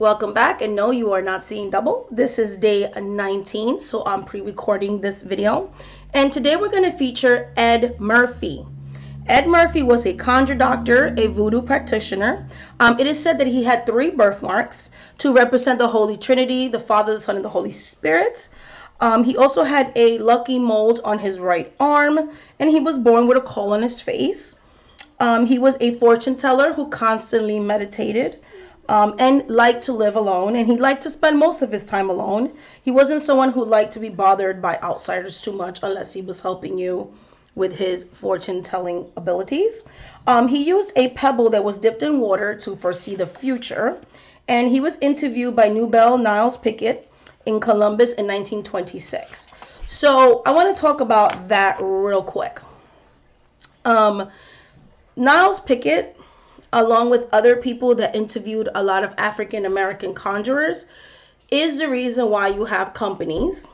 Welcome back, and no, you are not seeing double. This is day 19, so I'm pre-recording this video. And today we're going to feature Ed Murphy. Ed Murphy was a conjure doctor, a voodoo practitioner. It is said that he had 3 birthmarks to represent the Holy Trinity, the Father, the Son, and the Holy Spirit. He also had a lucky mold on his right arm, and he was born with a caul on his face. He was a fortune teller who constantly meditated. And liked to live alone, and he liked to spend most of his time alone. He wasn't someone who liked to be bothered by outsiders too much unless he was helping you with his fortune telling abilities. He used a pebble that was dipped in water to foresee the future, and he was interviewed by Newbell Niles Pickett in Columbus in 1926. So I want to talk about that real quick. Niles Pickett, along with other people that interviewed a lot of African American conjurers, is the reason why you have companies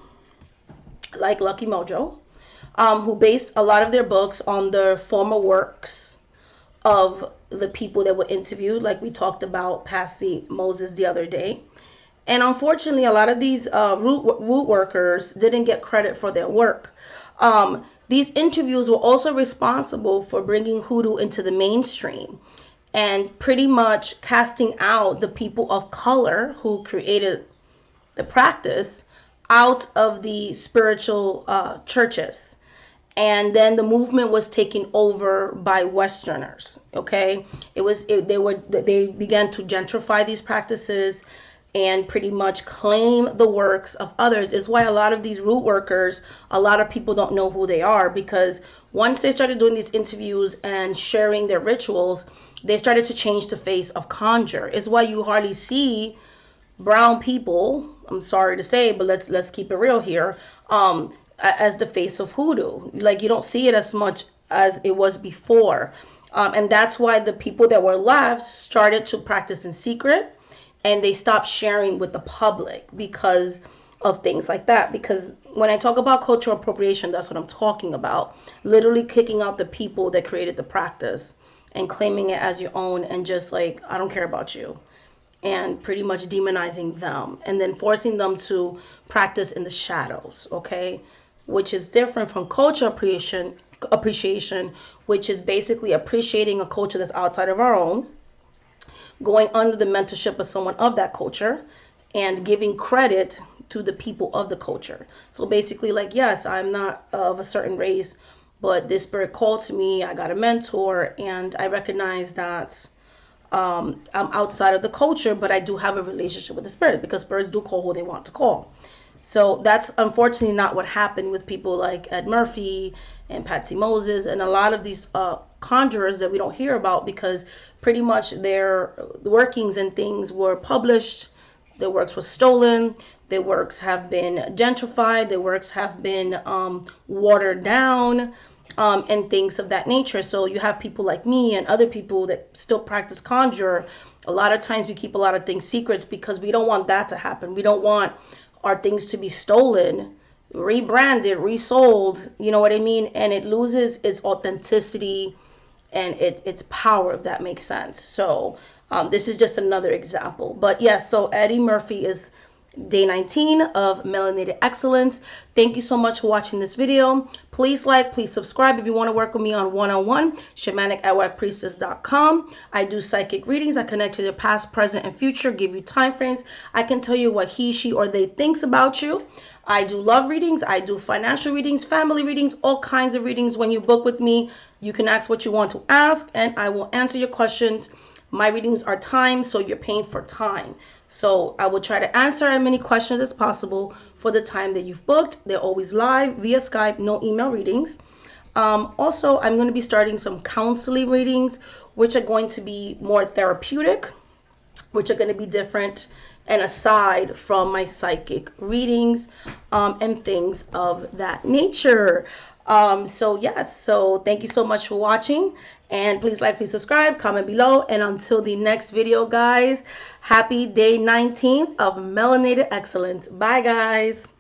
like Lucky Mojo, who based a lot of their books on the former works of the people that were interviewed, like we talked about Patsy Moses the other day. And unfortunately, a lot of these root workers didn't get credit for their work. These interviews were also responsible for bringing hoodoo into the mainstream and pretty much casting out the people of color who created the practice out of the spiritual churches. And then the movement was taken over by Westerners. Okay, they began to gentrify these practices and pretty much claim the works of others. Is why a lot of these root workers, a lot of people don't know who they are, because once they started doing these interviews and sharing their rituals, they started to change the face of conjure. It's why you hardly see brown people, I'm sorry to say, but let's keep it real here, as the face of hoodoo. Like, you don't see it as much as it was before. And that's why the people that were left started to practice in secret, and they stopped sharing with the public because of things like that. Because when I talk about cultural appropriation, that's what I'm talking about. Literally kicking out the people that created the practice and claiming it as your own, and just like, I don't care about you, and pretty much demonizing them, and then forcing them to practice in the shadows, okay? Which is different from culture appreciation, which is basically appreciating a culture that's outside of our own, going under the mentorship of someone of that culture, and giving credit to the people of the culture. So basically, like, yes, I'm not of a certain race, but this spirit called to me, I got a mentor, and I recognize that I'm outside of the culture, but I do have a relationship with the spirit, because spirits do call who they want to call. So that's unfortunately not what happened with people like Ed Murphy and Patsy Moses and a lot of these conjurers that we don't hear about, because pretty much their workings and things were published, their works were stolen, their works have been gentrified, their works have been watered down, and things of that nature. So you have people like me and other people that still practice conjure. A lot of times we keep a lot of things secrets because we don't want that to happen. We don't want our things to be stolen, rebranded, resold, you know what I mean? And it loses its authenticity and its power, if that makes sense. So this is just another example. But yes, so Eddie Murphy is day 19 of Melanated Excellence. Thank you so much for watching this video. Please like, please subscribe if you want to work with me on one-on-one. shamanic@waxpriestess.com. I do psychic readings. I connect to your past, present, and future, give you time frames. I can tell you what he, she, or they thinks about you. I do love readings. I do financial readings, family readings, all kinds of readings. When you book with me, you can ask what you want to ask, and I will answer your questions. My readings are timed, so you're paying for time. So I will try to answer as many questions as possible for the time that you've booked. They're always live via Skype, no email readings. Also, I'm going to be starting some counseling readings, which are going to be more therapeutic, which are going to be different and aside from my psychic readings, and things of that nature. So yes, so thank you so much for watching, and please like, please subscribe, comment below, and until the next video, guys, happy day 19th of Melanated Excellence. Bye, guys.